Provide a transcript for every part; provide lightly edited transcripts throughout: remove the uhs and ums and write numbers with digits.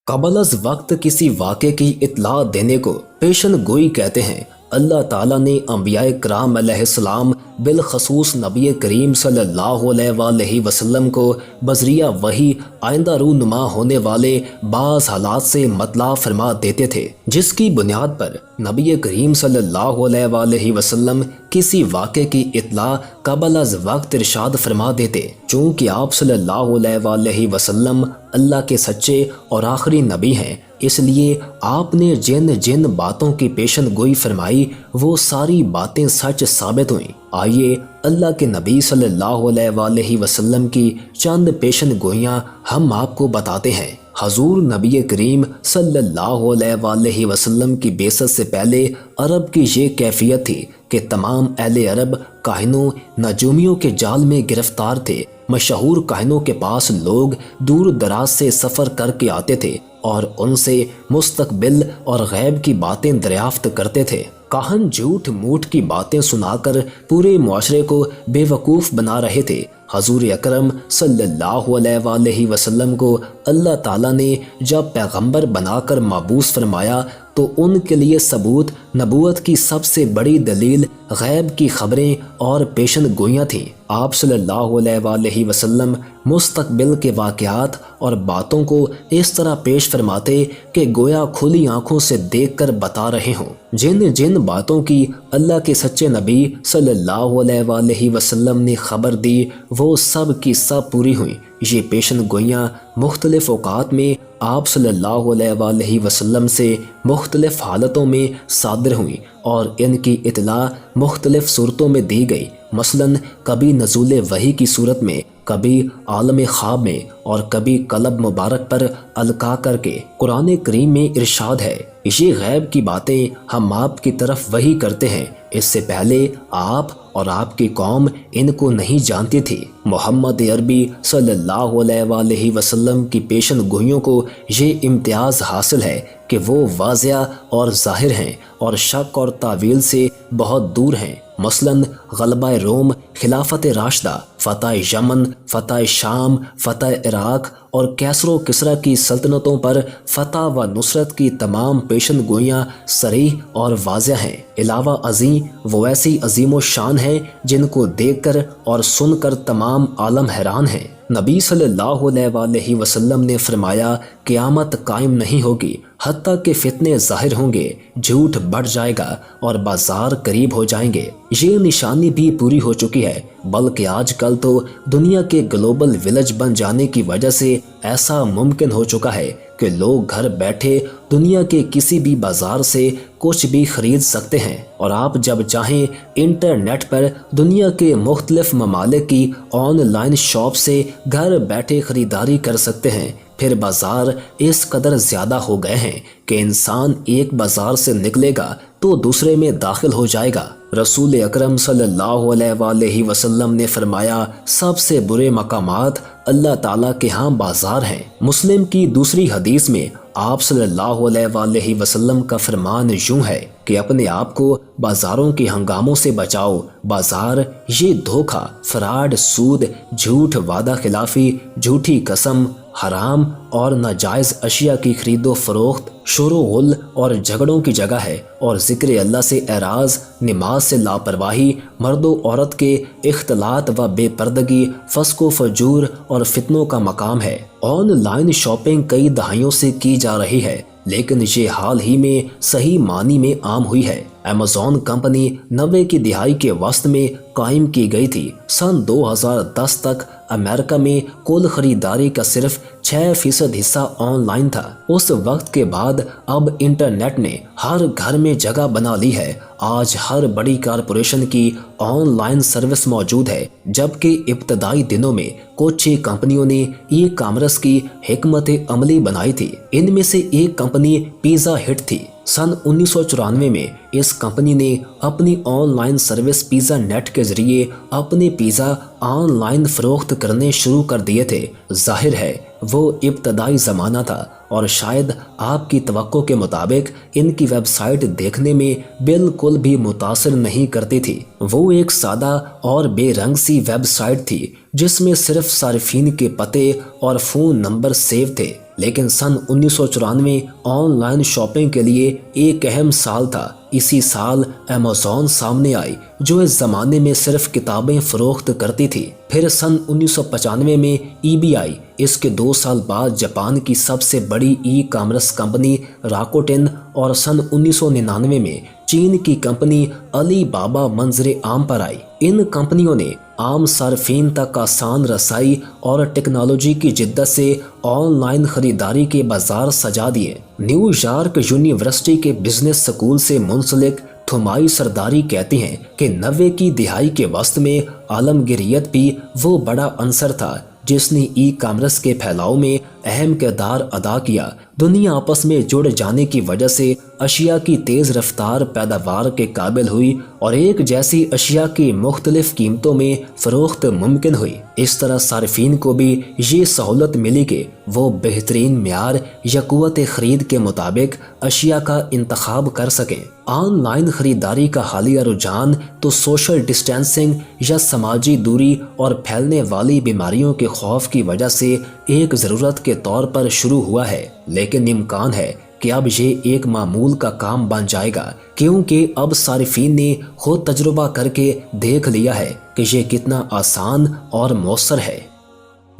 قبل از वक्त किसी वाक़े की इत्ला देने को पेशन गोई कहते हैं। अल्लाह ताला ने अंबियाए कराम अलैहिस्सलाम बिलखसूस नबी करीम सल्लल्लाहु अलैहि वसल्लम को बजरिया वही आइंदा रूनुमा होने वाले बाज़ हालात से मतला फरमा देते थे, जिसकी बुनियाद पर नबी करीम सल्लल्लाहु अलैहि वसल्लम किसी वाक़े की इत्ला कबल अज़ वक्त इरशाद फरमा देते। चूँकि आप सल्लल्लाहु अलैहि वसल्लम अल्लाह के सच्चे और आखिरी नबी हैं, इसलिए आपने जिन जिन बातों की पेशन गोई फरमाई वो सारी बातें सच साबित हुई। आइए अल्लाह के नबी सल्लल्लाहु अलैहि वसल्लम की चंद पेशन गोइयाँ हम आपको बताते हैं। हजूर नबी करीम सल्लल्लाहु अलैहि वसल्लम की बेसत से पहले अरब की ये कैफियत थी कि तमाम अहले अरब काहिनों नजूमियों के जाल में गिरफ्तार थे। मशहूर काहिनों के पास लोग दूर दराज से सफ़र करके आते थे और उनसे मुस्तकबिल और गैब की बातें दरियाफ्त करते थे। काहन झूठ मूठ की बातें सुनाकर पूरे मुआशरे को बेवकूफ़ बना रहे थे। हजूर अकरम सल्लल्लाहु अलैहि वसल्लम को अल्लाह ताला ने जब पैगंबर बनाकर माबूस फरमाया तो उनके लिए सबूत नबूवत की सबसे बड़ी दलील गैब की खबरें और पेशन गोइयाँ थीं। आप सल्लल्लाहु अलैहि वसल्लम मुस्तकबिल के वाक़यात और बातों को इस तरह पेश फरमाते कि गोया खुली आंखों से देखकर बता रहे हों। जिन जिन बातों की अल्लाह के सच्चे नबी सल्लल्लाहु अलैहि वसल्लम ने खबर दी वो सब की सब पूरी हुई। ये पेशन गोइयाँ मुख्तलिफ औकात में आप सल्लल्लाहु अलैहि वसल्लम से मुख्तलिफ हालतों में सादिर हुई और इनकी इतला मुख्तलिफ सूरतों में दी गई। मसलन कभी नज़ूल वही की सूरत में, कभी आलम ख्वाब में और कभी कलब मुबारक पर अलका करके। कुरान करीम में इरशाद है, ये गैब की बातें हम आपकी तरफ वही करते हैं, इससे पहले आप और आपकी कौम इनको नहीं जानती थी। मोहम्मद अरबी सल्लल्लाहु अलैहि वसल्लम की पेशन गोइयों को ये इम्तियाज़ हासिल है कि वो वाज़िया और ज़ाहिर हैं और शक और तावील से बहुत दूर हैं। मसलन गलबा रोम, खिलाफत राशिदा, फ़तह यमन, फ़तह शाम, फ़तह इराक और कैसरो किसरा की सल्तनतों पर फ़तह व नुसरत की तमाम पेशन गोइयाँ सरीह और वाज़िया हैं। अलावा अज़ीम वो ऐसी अजीम शान हैं जिनको देखकर और सुनकर तमाम आलम हैरान हैं। नबी सल्लल्लाहु अलैहि वसल्लम ने फरमाया, क़यामत कायम नहीं होगी हत्ता के फितने ज़ाहिर होंगे, झूठ बढ़ जाएगा और बाजार करीब हो जाएंगे। ये निशानी भी पूरी हो चुकी है, बल्कि आजकल तो दुनिया के ग्लोबल विलेज बन जाने की वजह से ऐसा मुमकिन हो चुका है कि लोग घर बैठे दुनिया के किसी भी बाजार से कुछ भी खरीद सकते हैं और आप जब चाहें इंटरनेट पर दुनिया के मुख्तलिफ ममालिक की ऑनलाइन शॉप से घर बैठे खरीदारी कर सकते हैं। फिर बाजार इस कदर ज़्यादा हो गए हैं कि इंसान एक बाजार से निकलेगा तो दूसरे में दाखिल हो जाएगा। रसूल अकरम सल्लल्लाहु अलैहि वसल्लम ने फरमाया, सबसे बुरे मकामात अल्लाह ताला के यहाँ बाजार हैं। मुस्लिम की दूसरी हदीस में आप सल्लल्लाहु अलैहि वसल्लम का फरमान यूं है कि अपने आप को बाजारों के हंगामों से बचाओ। बाजार ये धोखा, फराड, सूद, झूठ, वादा खिलाफी, झूठी कसम, हराम और नाजायज़ अशिया की खरीदो फरोख्त, शोरो गुल और झगड़ों की जगह है और ज़िक्र अल्लाह से एराज़, नमाज से लापरवाही, मर्दो औरत के इख्तलात व बेपर्दगी, फस्को फजूर और फितनों का मकाम है। ऑनलाइन शॉपिंग कई दहाइयों से की जा रही है, लेकिन ये हाल ही में सही मानी में आम हुई है। अमेज़ॉन कंपनी 90 की दिहाई के वस्त में कायम की गई थी। सन 2010 तक अमेरिका में कुल खरीदारी का सिर्फ 6% हिस्सा ऑनलाइन था। उस वक्त के बाद अब इंटरनेट ने हर घर में जगह बना ली है। आज हर बड़ी कारपोरेशन की ऑनलाइन सर्विस मौजूद है, जबकि इब्तदाई दिनों में कुछ ही कंपनियों ने ई कॉमर्स की हिकमत अमली बनाई थी। इनमें से एक कंपनी पिज़्ज़ा हिट थी। सन 1994 में इस कंपनी ने अपनी ऑनलाइन सर्विस पिज़्ज़ा नेट के जरिए अपने पिज़्ज़ा ऑनलाइन फरोख्त करने शुरू कर दिए थे। जाहिर है वो इब्तदाई ज़माना था और शायद आपकी तवक्को के मुताबिक इनकी वेबसाइट देखने में बिल्कुल भी मुतासिर नहीं करती थी। वो एक सादा और बेरंग सी वेबसाइट थी जिसमें सिर्फ सारिफीन के पते और फ़ोन नंबर सेव थे। लेकिन सन 1994 ऑनलाइन शॉपिंग के लिए एक अहम साल था। इसी साल अमेज़न सामने आई जो इस ज़माने में सिर्फ किताबें फ़रोख्त करती थी। फिर सन 1995 में ईबे आई। इसके 2 साल बाद जापान की सबसे बड़ी ई कॉमर्स कंपनी राकोटेन और सन 1999 में चीन की कंपनी अली बाबा मंजरे आम पर आई। इन कंपनियों ने आम सार्फिन तक आसान रसाई और टेक्नोलॉजी की जिद्दत से ऑनलाइन खरीदारी के बाजार सजा दिए। न्यूयॉर्क यूनिवर्सिटी के बिजनेस स्कूल से मुंसलिक थुमाई सरदारी कहती हैं कि 90 की दिहाई के वस्त में आलमगीरियत भी वो बड़ा अंसर था जिसने ई कॉमर्स के फैलाव में अहम किरदार अदा किया। दुनिया आपस में जुड़ जाने की वजह से अशिया की तेज़ रफ्तार पैदावार के काबिल हुई और एक जैसी अशिया की मुख्तलिफ कीमतों में फ़रोख्त मुमकिन हुई। इस तरह सार्फिन को भी ये सहूलत मिली कि वो बेहतरीन म्यार या क़ुव्वत ख़रीद के मुताबिक अशिया का इंतखाब कर सकें। ऑनलाइन ख़रीदारी का हालिया रुझान तो सोशल डिस्टेंसिंग या समाजी दूरी और फैलने वाली बीमारियों के खौफ की वजह से एक ज़रूरत के तौर पर शुरू हुआ है, लेकिन इम्कान है कि अब ये एक मामूल का काम बन जाएगा, क्योंकि अब सारिफीन ने खुद तजुर्बा करके देख लिया है कि ये कितना आसान और मौसर है।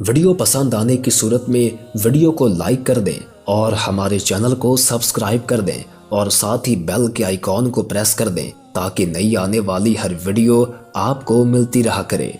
वीडियो पसंद आने की सूरत में वीडियो को लाइक कर दें और हमारे चैनल को सब्सक्राइब कर दें और साथ ही बेल के आइकॉन को प्रेस कर दें ताकि नई आने वाली हर वीडियो आपको मिलती रहा करे।